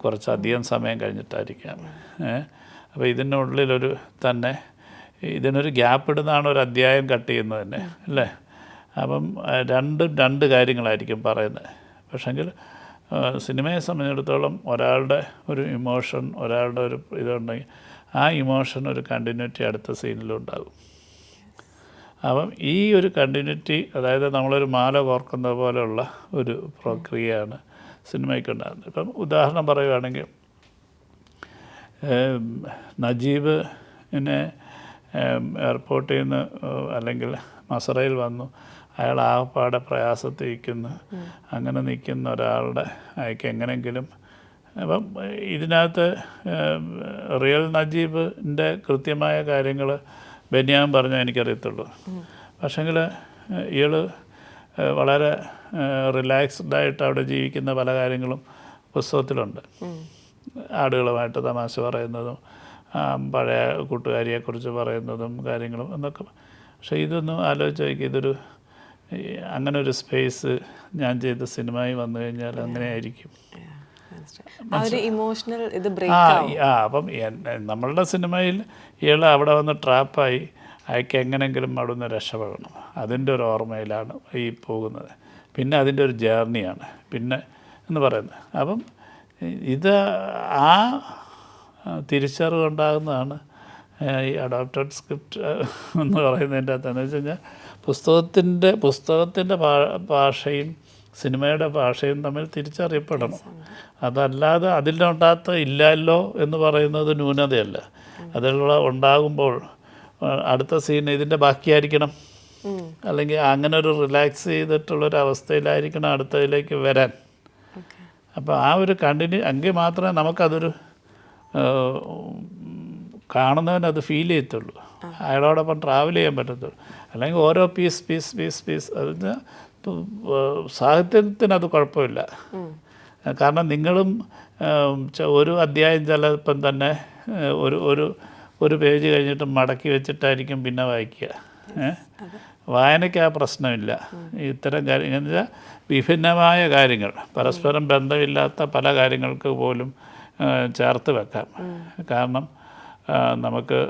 കുറച്ചധികം സമയം കഴിഞ്ഞിട്ടായിരിക്കാം. അപ്പോൾ ഇതിനുള്ളിലൊരു ഇതിനൊരു ഗ്യാപ്പ് ഇടുന്നതാണ് ഒരു അധ്യായം കട്ട് ചെയ്യുന്നത് തന്നെ, അല്ലേ? അപ്പം രണ്ട് കാര്യങ്ങളായിരിക്കും പറയുന്നത്. പക്ഷെങ്കിൽ സിനിമയെ സംബന്ധിച്ചിടത്തോളം ഒരാളുടെ ഒരു ഇമോഷൻ, ഒരാളുടെ ഒരു ഇതുണ്ടെങ്കിൽ ആ ഇമോഷൻ ഒരു കണ്ടിന്യൂറ്റി അടുത്ത സീനിലും ഉണ്ടാകും. അപ്പം ഈ ഒരു കണ്ടിന്യൂറ്റി, അതായത് നമ്മളൊരു മാല കോർക്കുന്ന പോലെയുള്ള ഒരു പ്രക്രിയയാണ് സിനിമയ്ക്കുണ്ടാകുന്നത്. ഇപ്പം ഉദാഹരണം പറയുകയാണെങ്കിൽ നജീബിനെ എയർപോർട്ടിൽ നിന്ന് അല്ലെങ്കിൽ മസറയിൽ വന്നു, അയാൾ ആകപ്പാടെ പ്രയാസത്തിരിക്കുന്നു. അങ്ങനെ നിൽക്കുന്ന ഒരാളുടെ അയാൾക്ക് എങ്ങനെയെങ്കിലും, അപ്പം ഇതിനകത്ത് റിയൽ നജീബിൻ്റെ കൃത്യമായ കാര്യങ്ങൾ ബെന്യാമിൻ പറഞ്ഞാൽ എനിക്കറിയത്തുള്ളൂ. പക്ഷേങ്കിൽ ഇയാൾ വളരെ റിലാക്സ്ഡായിട്ട് അവിടെ ജീവിക്കുന്ന പല കാര്യങ്ങളും പുസ്തകത്തിലുണ്ട്. ആടുകളുമായിട്ട് തമാശ പറയുന്നതും പഴയ കൂട്ടുകാരിയെക്കുറിച്ച് പറയുന്നതും കാര്യങ്ങളും എന്നൊക്കെ. പക്ഷേ ഇതൊന്നും ആലോചിച്ച് നോക്കി, അങ്ങനെ ഒരു സ്പേസ് ഞാൻ ചെയ്ത സിനിമയിൽ വന്നു കഴിഞ്ഞാൽ അങ്ങനെ ആയിരിക്കും. അപ്പം നമ്മളുടെ സിനിമയിൽ ഇയാൾ അവിടെ വന്ന് ട്രാപ്പായി അയാൾക്ക് എങ്ങനെയെങ്കിലും അവിടെ നിന്ന് രക്ഷപ്പെടണം. അതിൻ്റെ ഒരു ഓർമ്മയിലാണ് ഈ പോകുന്നത്. പിന്നെ അതിൻ്റെ ഒരു ജേർണിയാണ് പിന്നെ എന്ന് പറയുന്നത്. അപ്പം ഇത് ആ തിരിച്ചറിവുണ്ടാകുന്നതാണ് ഈ അഡോപ്റ്റഡ് സ്ക്രിപ്റ്റ് എന്ന് പറയുന്നതിൻ്റെ അകത്ത്. എന്ന് വെച്ച് കഴിഞ്ഞാൽ പുസ്തകത്തിൻ്റെ ഭാഷയും സിനിമയുടെ ഭാഷയും തമ്മിൽ തിരിച്ചറിയപ്പെടണം. അതല്ലാതെ അതിലുണ്ടാത്ത ഇല്ലല്ലോ എന്ന് പറയുന്നത് ന്യൂനതയല്ല. അതിലുള്ള ഉണ്ടാകുമ്പോൾ അടുത്ത സീൻ ഇതിൻ്റെ ബാക്കിയായിരിക്കണം, അല്ലെങ്കിൽ അങ്ങനെ ഒരു റിലാക്സ് ചെയ്തിട്ടുള്ളൊരവസ്ഥയിലായിരിക്കണം അടുത്തതിലേക്ക് വരാൻ. അപ്പോൾ ആ ഒരു എങ്കിൽ മാത്രമേ നമുക്കതൊരു കാണുന്നവനത് ഫീൽ ചെയ്യത്തുള്ളൂ, അയാളോടൊപ്പം ട്രാവൽ ചെയ്യാൻ പറ്റത്തുള്ളൂ. അല്ലെങ്കിൽ ഓരോ പീസ് അതിന് സാഹിത്യത്തിനത് കുഴപ്പമില്ല. കാരണം നിങ്ങളും ഒരു അധ്യായം ചിലപ്പം തന്നെ ഒരു പേജ് കഴിഞ്ഞിട്ട് മടക്കി വെച്ചിട്ടായിരിക്കും പിന്നെ വായിക്കുക. വായനയ്ക്ക് ആ പ്രശ്നമില്ല. ഇത്തരം കാര്യങ്ങൾ എന്ന് വെച്ചാൽ വിഭിന്നമായ കാര്യങ്ങൾ, പരസ്പരം ബന്ധമില്ലാത്ത പല കാര്യങ്ങൾക്ക് പോലും ചേർത്ത് വെക്കാം. കാരണം നമുക്ക്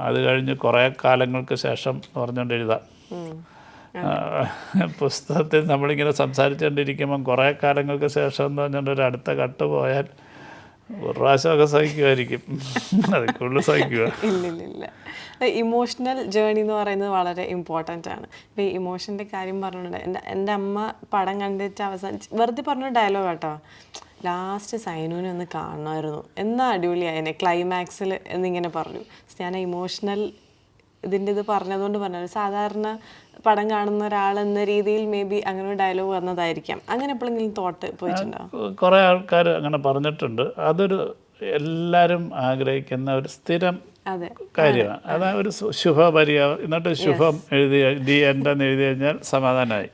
അത് കഴിഞ്ഞ് കുറേ കാലങ്ങൾക്ക് ശേഷം പറഞ്ഞുകൊണ്ട് എഴുതാം. പുസ്തകത്തിൽ നമ്മളിങ്ങനെ സംസാരിച്ചുകൊണ്ടിരിക്കുമ്പം കുറേ കാലങ്ങൾക്ക് ശേഷം എന്ന് പറഞ്ഞുകൊണ്ട് ഒരു അടുത്ത കട്ട് പോയാൽ ഒരു പ്രാവശ്യമൊക്കെ സഹിക്കുമായിരിക്കും, അത് കൂടുതൽ സഹിക്കുക. ഇല്ല. ഇമോഷണൽ ജേർണി എന്ന് പറയുന്നത് വളരെ ഇമ്പോർട്ടൻ്റ് ആണ്. ഇപ്പോൾ ഈ ഇമോഷൻ്റെ കാര്യം പറഞ്ഞിട്ടുണ്ട്. എൻ്റെ അമ്മ പടം കണ്ടിട്ട് അവസാനിച്ച് വെറുതെ പറഞ്ഞ ഡയലോഗ് കേട്ടോ, ലാസ്റ്റ് സൈനുവിനെ ഒന്ന് കാണണമായിരുന്നു, എന്നാ അടിപൊളിയായതിനെ ക്ലൈമാക്സിൽ എന്നിങ്ങനെ പറഞ്ഞു. ഞാൻ ഇമോഷണൽ ഇതിൻ്റെ ഇത് പറഞ്ഞതുകൊണ്ട് പറഞ്ഞത്, സാധാരണ പടം കാണുന്ന ഒരാളെന്ന രീതിയിൽ മേ ബി അങ്ങനെ ഒരു ഡയലോഗ് വന്നതായിരിക്കാം. അങ്ങനെ എപ്പോഴെങ്കിലും തോട്ട് പോയിട്ടുണ്ടോ? കുറേ ആൾക്കാർ അങ്ങനെ പറഞ്ഞിട്ടുണ്ട്. അതൊരു എല്ലാവരും ആഗ്രഹിക്കുന്ന ഒരു സ്ഥിരം കാര്യമാണ്. അതാ ഒരു ശുഭപര്യായം, എന്നിട്ട് ശുഭം എഴുതി എൻ്റെ എഴുതി കഴിഞ്ഞാൽ സമാധാനമായി.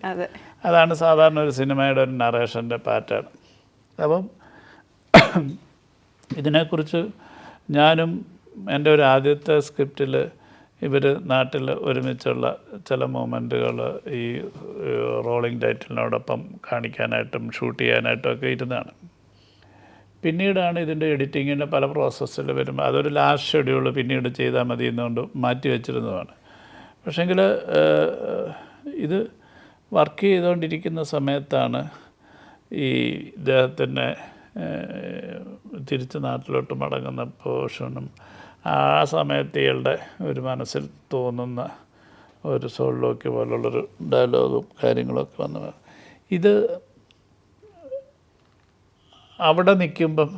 അതാണ് സാധാരണ ഒരു സിനിമയുടെ ഒരു നറേഷൻ്റെ പാറ്റേൺ. അപ്പം ഇതിനെക്കുറിച്ച് ഞാനും എൻ്റെ ഒരു ആദ്യത്തെ സ്ക്രിപ്റ്റിൽ ഇവർ നാട്ടിൽ ഒരുമിച്ചുള്ള ചില മൊമെൻറ്റുകൾ ഈ റോളിംഗ് ടൈറ്റിലിനോടൊപ്പം കാണിക്കാനായിട്ടും ഷൂട്ട് ചെയ്യാനായിട്ടും ഒക്കെ ഇരുന്നതാണ്. പിന്നീടാണ് ഇതിൻ്റെ എഡിറ്റിങ്ങിൻ്റെ പല പ്രോസസ്സിൽ വരുമ്പോൾ അതൊരു ലാസ്റ്റ് ഷെഡ്യൂൾ പിന്നീട് ചെയ്താൽ മതി എന്നുകൊണ്ട് മാറ്റി വെച്ചിരുന്നതാണ്. പക്ഷേങ്കിൽ ഇത് വർക്ക് ചെയ്തുകൊണ്ടിരിക്കുന്ന സമയത്താണ് ഈ ഇദ്ദേഹത്തിൻ്റെ തിരിച്ച് നാട്ടിലോട്ട് മടങ്ങുന്ന പോർഷനും ആ സമയത്ത് ഇയാളുടെ ഒരു മനസ്സിൽ തോന്നുന്ന ഒരു സോളിലോക്ക് പോലുള്ളൊരു ഡയലോഗും കാര്യങ്ങളൊക്കെ വന്നു. ഇത് അവിടെ നിൽക്കുമ്പം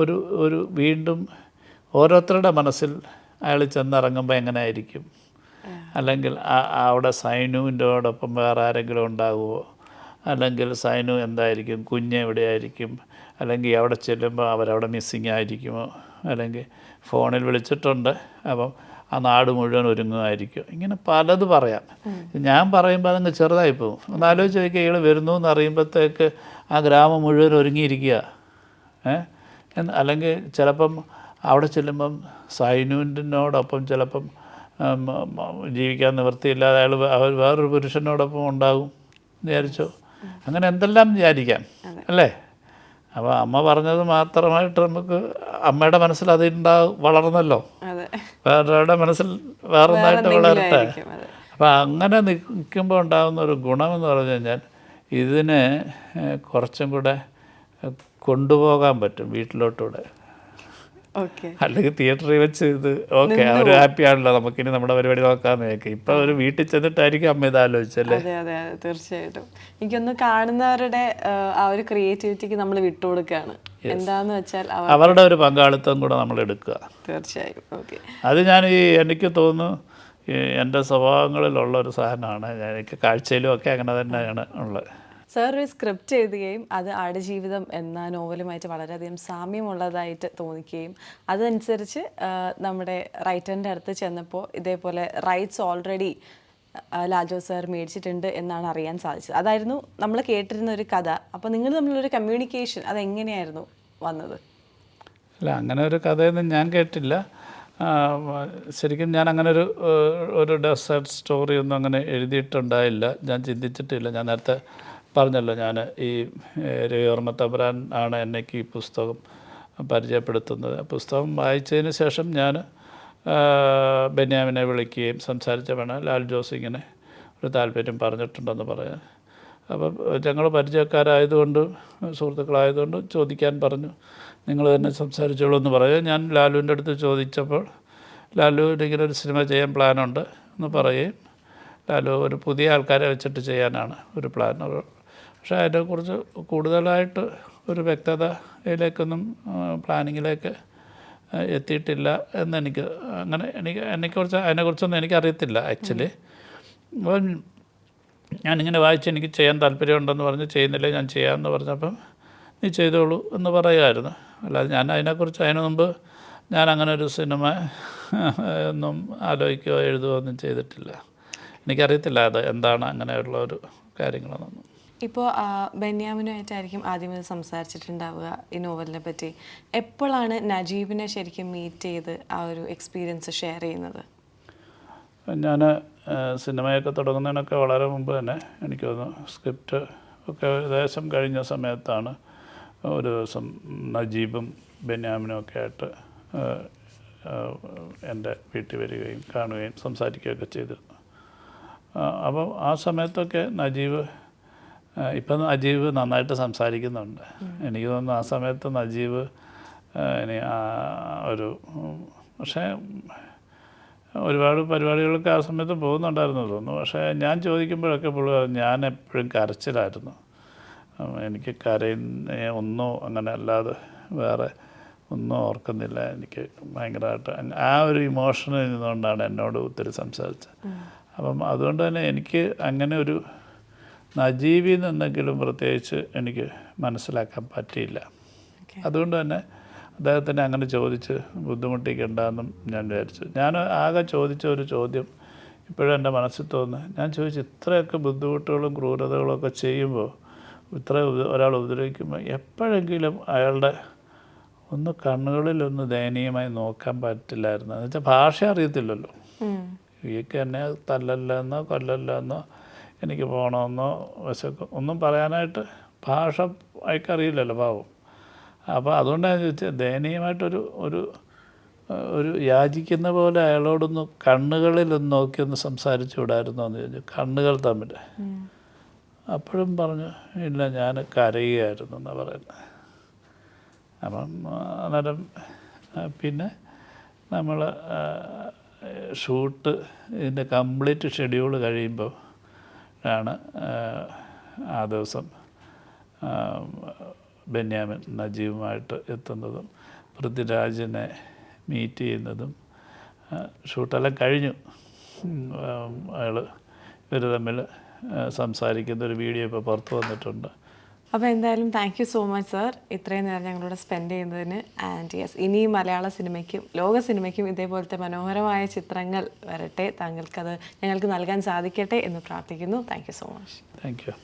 ഒരു വീണ്ടും ഓരോരുത്തരുടെ മനസ്സിൽ അയാൾ ചെന്നിറങ്ങുമ്പോൾ എങ്ങനെ ആയിരിക്കും, അല്ലെങ്കിൽ അവിടെ സൈനുവിൻ്റെയോടൊപ്പം വേറെ ആരെങ്കിലും ഉണ്ടാകുമോ, അല്ലെങ്കിൽ സൈനു എന്തായിരിക്കും, കുഞ്ഞ് എവിടെയായിരിക്കും, അല്ലെങ്കിൽ അവിടെ ചെല്ലുമ്പോൾ അവരവിടെ മിസ്സിങ് ആയിരിക്കുമോ, അല്ലെങ്കിൽ ഫോണിൽ വിളിച്ചിട്ടുണ്ട് അപ്പം ആ നാട് മുഴുവൻ ഒരുങ്ങുമായിരിക്കും. ഇങ്ങനെ പലത് പറയാം. ഞാൻ പറയുമ്പോൾ അതങ്ങ് ചെറുതായി പോകും. ഒന്ന് ആലോചിച്ച് നോക്കിയാൽ ഇയാൾ വരുന്നു എന്ന് അറിയുമ്പോഴത്തേക്ക് ആ ഗ്രാമം മുഴുവൻ ഒരുങ്ങിയിരിക്കുക. അല്ലെങ്കിൽ ചിലപ്പം അവിടെ ചെല്ലുമ്പം സൈനുവിനോടൊപ്പം ചിലപ്പം ജീവിക്കാൻ നിവൃത്തിയില്ലാതെ അവർ വേറൊരു പുരുഷനോടൊപ്പം ഉണ്ടാകും വിചാരിച്ചോ. അങ്ങനെ എന്തെല്ലാം വിചാരിക്കാം അല്ലേ. അപ്പോൾ അമ്മ പറഞ്ഞത് മാത്രമായിട്ട് നമുക്ക് അമ്മയുടെ മനസ്സിൽ അതുണ്ടാവും, വളർന്നല്ലോ, വേറൊരാളുടെ മനസ്സിൽ വേറൊന്നായിട്ട് വളരട്ടെ. അപ്പോൾ അങ്ങനെ നിൽക്കുമ്പോൾ ഉണ്ടാകുന്ന ഒരു ഗുണമെന്ന് പറഞ്ഞു കഴിഞ്ഞാൽ ഇതിനെ കുറച്ചും കൂടെ കൊണ്ടുപോകാൻ പറ്റും വീട്ടിലോട്ടൂടെ. അല്ലെങ്കിൽ തിയേറ്ററിൽ വെച്ച് ഇത് ഓക്കെ അവർ ഹാപ്പിയാണല്ലോ, നമുക്കിനി നമ്മുടെ പരിപാടി നോക്കാമെന്ന് കേൾക്കും. ഇപ്പം ഒരു വീട്ടിൽ ചെന്നിട്ടായിരിക്കും അമ്മ ഇത് ആലോചിച്ചല്ലേ. അതെ തീർച്ചയായിട്ടും. എനിക്കൊന്ന് കാണുന്നവരുടെ ആ ഒരു ക്രിയേറ്റിവിറ്റിക്ക് നമ്മൾ വിട്ടുകൊടുക്കുകയാണ്. എന്താന്ന് വെച്ചാൽ അവരുടെ ഒരു പങ്കാളിത്തം കൂടെ നമ്മൾ എടുക്കുക. തീർച്ചയായും. ഓക്കെ, അത് ഞാൻ എനിക്ക് തോന്നുന്നു എൻ്റെ സ്വഭാവങ്ങളിലുള്ള ഒരു സാധനമാണ്. എനിക്ക് കാഴ്ചയിലും ഒക്കെ അങ്ങനെ തന്നെയാണ് ഉള്ളത്. സാർ ഒരു സ്ക്രിപ്റ്റ് എഴുതുകയും അത് ആടുജീവിതം എന്ന നോവലുമായിട്ട് വളരെയധികം സാമ്യമുള്ളതായിട്ട് തോന്നിക്കുകയും അതനുസരിച്ച് നമ്മുടെ റൈറ്ററിൻ്റെ അടുത്ത് ചെന്നപ്പോൾ ഇതേപോലെ റൈറ്റ്സ് ഓൾറെഡി ലാൽജോ സാർ മേടിച്ചിട്ടുണ്ട് എന്നാണ് അറിയാൻ സാധിച്ചത്. അതായിരുന്നു നമ്മൾ കേട്ടിരുന്ന ഒരു കഥ. അപ്പോൾ നിങ്ങൾ തമ്മിലൊരു കമ്മ്യൂണിക്കേഷൻ അതെങ്ങനെയായിരുന്നു വന്നത്? അല്ല, അങ്ങനെ ഒരു കഥയൊന്നും ഞാൻ കേട്ടില്ല. ശരിക്കും ഞാൻ അങ്ങനെ ഒരു ഡെസേർട്ട് സ്റ്റോറി ഒന്നും അങ്ങനെ എഴുതിയിട്ടുണ്ടായില്ല, ഞാൻ ചിന്തിച്ചിട്ടില്ല. ഞാൻ നേരത്തെ പറഞ്ഞല്ലോ, ഞാൻ ഈ രവിവർമ്മ തമ്പുരാൻ ആണ് എനിക്ക് ഈ പുസ്തകം പരിചയപ്പെടുത്തുന്നത്. പുസ്തകം വായിച്ചതിന് ശേഷം ഞാൻ ബെന്യാമിനെ വിളിക്കുകയും സംസാരിച്ചപ്പോഴാണ് ലാൽ ജോസ് ഇങ്ങനെ ഒരു താല്പര്യം പറഞ്ഞിട്ടുണ്ടെന്ന് പറയാൻ. അപ്പം ഞങ്ങൾ പരിചയക്കാരായതുകൊണ്ട് സുഹൃത്തുക്കളായതുകൊണ്ട് ചോദിക്കാൻ പറഞ്ഞു. നിങ്ങൾ തന്നെ സംസാരിച്ചോളൂ എന്ന് പറയുക. ഞാൻ ലാലുവിൻ്റെ അടുത്ത് ചോദിച്ചപ്പോൾ ലാലുവിന് ഇങ്ങനെ ഒരു സിനിമ ചെയ്യാൻ പ്ലാനുണ്ട് എന്ന് പറയുകയും ലാലു ഒരു പുതിയ ആൾക്കാരെ വെച്ചിട്ട് ചെയ്യാനാണ് ഒരു പ്ലാൻ. പക്ഷേ അതിനെക്കുറിച്ച് കൂടുതലായിട്ട് ഒരു വ്യക്തതയിലേക്കൊന്നും പ്ലാനിങ്ങിലേക്ക് എത്തിയിട്ടില്ല എന്നെനിക്ക് അതിനെക്കുറിച്ചൊന്നും എനിക്കറിയത്തില്ല ആക്ച്വലി. അപ്പം ഞാനിങ്ങനെ വായിച്ച് എനിക്ക് ചെയ്യാൻ താല്പര്യമുണ്ടെന്ന് പറഞ്ഞ് ചെയ്യുന്നില്ല, ഞാൻ ചെയ്യാമെന്ന് പറഞ്ഞപ്പം നീ ചെയ്തോളൂ എന്ന് പറയുമായിരുന്നു. അല്ലാതെ ഞാൻ അതിന് മുമ്പ് ഞാൻ അങ്ങനെ ഒരു സിനിമ ഒന്നും ആലോചിക്കുകയോ എഴുതുകയോ ഒന്നും ചെയ്തിട്ടില്ല. എനിക്കറിയത്തില്ല അത് എന്താണ് അങ്ങനെയുള്ള ഒരു കാര്യങ്ങളൊന്നും. ഇപ്പോൾ ബെന്യാമിനുമായിട്ടായിരിക്കും ആദ്യം ഇത് സംസാരിച്ചിട്ടുണ്ടാവുക ഈ നോവലിനെ പറ്റി. എപ്പോഴാണ് നജീബിനെ ശരിക്കും മീറ്റ് ചെയ്ത് ആ ഒരു എക്സ്പീരിയൻസ് ഷെയർ ചെയ്യുന്നത്? ഞാൻ സിനിമയൊക്കെ തുടങ്ങുന്നതിനൊക്കെ വളരെ മുമ്പ് തന്നെ എനിക്ക് തോന്നുന്നു സ്ക്രിപ്റ്റ് ഒക്കെ ഏകദേശം കഴിഞ്ഞ സമയത്താണ് ഒരു ദിവസം നജീബും ബെന്യാമിനും ഒക്കെ ആയിട്ട് എൻ്റെ വീട്ടിൽ വരികയും കാണുകയും സംസാരിക്കുകയൊക്കെ ചെയ്തിരുന്നു. അപ്പം ആ സമയത്തൊക്കെ ഇപ്പം നജീബ് നന്നായിട്ട് സംസാരിക്കുന്നുണ്ട്. എനിക്ക് തോന്നുന്നു ആ സമയത്ത് നജീബ് പക്ഷേ ഒരുപാട് പരിപാടികളൊക്കെ ആ സമയത്ത് പോകുന്നുണ്ടായിരുന്നു തോന്നുന്നു. പക്ഷേ ഞാൻ ചോദിക്കുമ്പോഴൊക്കെ ഞാൻ എപ്പോഴും കരച്ചിലായിരുന്നു. എനിക്ക് ഒന്നും അങ്ങനെ അല്ലാതെ വേറെ ഒന്നും ഓർക്കുന്നില്ല. എനിക്ക് ഭയങ്കരമായിട്ട് ആ ഒരു ഇമോഷനിൽ നിന്നുകൊണ്ടാണ് എന്നോട് ഒത്തിരി സംസാരിച്ചത്. അപ്പം അതുകൊണ്ട് തന്നെ എനിക്ക് അങ്ങനെ ഒരു നജീബിൽ നിന്നെങ്കിലും പ്രത്യേകിച്ച് എനിക്ക് മനസ്സിലാക്കാൻ പറ്റിയില്ല. അതുകൊണ്ട് തന്നെ അദ്ദേഹത്തിനെ അങ്ങനെ ചോദിച്ച് ബുദ്ധിമുട്ടിക്കണ്ടെന്നും ഞാൻ വിചാരിച്ചു. ഞാൻ ആകെ ചോദിച്ച ഒരു ചോദ്യം ഇപ്പോഴും എൻ്റെ മനസ്സിൽ തോന്നുന്നു. ഞാൻ ചോദിച്ചു, ഇത്രയൊക്കെ ബുദ്ധിമുട്ടുകളും ക്രൂരതകളും ഒക്കെ ചെയ്യുമ്പോൾ, ഒരാൾ ഉപദ്രവിക്കുമ്പോൾ എപ്പോഴെങ്കിലും അയാളുടെ കണ്ണുകളിലൊന്ന് ദയനീയമായി നോക്കാൻ പറ്റില്ലായിരുന്നു? എന്ന് വെച്ചാൽ ഭാഷ അറിയത്തില്ലല്ലോ. ഈക്ക് എന്നെ തല്ലല്ലെന്നോ കൊല്ലല്ലെന്നോ എനിക്ക് പോകണമെന്നോ ഒന്നും പറയാനായിട്ട് ഭാഷ അയക്കറിയില്ലല്ലോ പാവം. അപ്പോൾ അതുകൊണ്ടാണ് ചോദിച്ചത്, ദയനീയമായിട്ടൊരു ഒരു യാചിക്കുന്ന പോലെ അയാളോടൊന്ന് കണ്ണുകളിലൊന്ന് നോക്കിയൊന്ന് സംസാരിച്ചു വിടായിരുന്നോ എന്ന് ചോദിച്ചു. കണ്ണുകൾ തമ്മിൽ. അപ്പോഴും പറഞ്ഞു, ഇല്ല ഞാൻ കരയുകയായിരുന്നു എന്നാണ് പറയുന്നത്. അപ്പം അന്നേരം പിന്നെ നമ്മൾ ഇതിൻ്റെ കംപ്ലീറ്റ് ഷെഡ്യൂൾ കഴിയുമ്പോൾ ആണ് ആ ദിവസം ബെന്യാമിൻ നജീബുമായിട്ട് എത്തുന്നതും പൃഥ്വിരാജിനെ മീറ്റ് ചെയ്യുന്നതും. ഷൂട്ടെല്ലാം കഴിഞ്ഞു. ഇവർ തമ്മിൽ സംസാരിക്കുന്ന ഒരു വീഡിയോ ഇപ്പോൾ പുറത്ത് വന്നിട്ടുണ്ട്. അപ്പോൾ എന്തായാലും thank you so much sir, ഇത്രയും നേരം ഞങ്ങളോട് സ്പെൻഡ് ചെയ്യുന്നതിന്. ആൻഡ് യെസ്, ഇനിയും മലയാള സിനിമയ്ക്കും ലോക സിനിമയ്ക്കും ഇതേപോലത്തെ മനോഹരമായ ചിത്രങ്ങൾ വരട്ടെ, താങ്കൾക്കത് ഞങ്ങൾക്ക് നൽകാൻ സാധിക്കട്ടെ എന്ന് പ്രാർത്ഥിക്കുന്നു. Thank you so much. Thank you.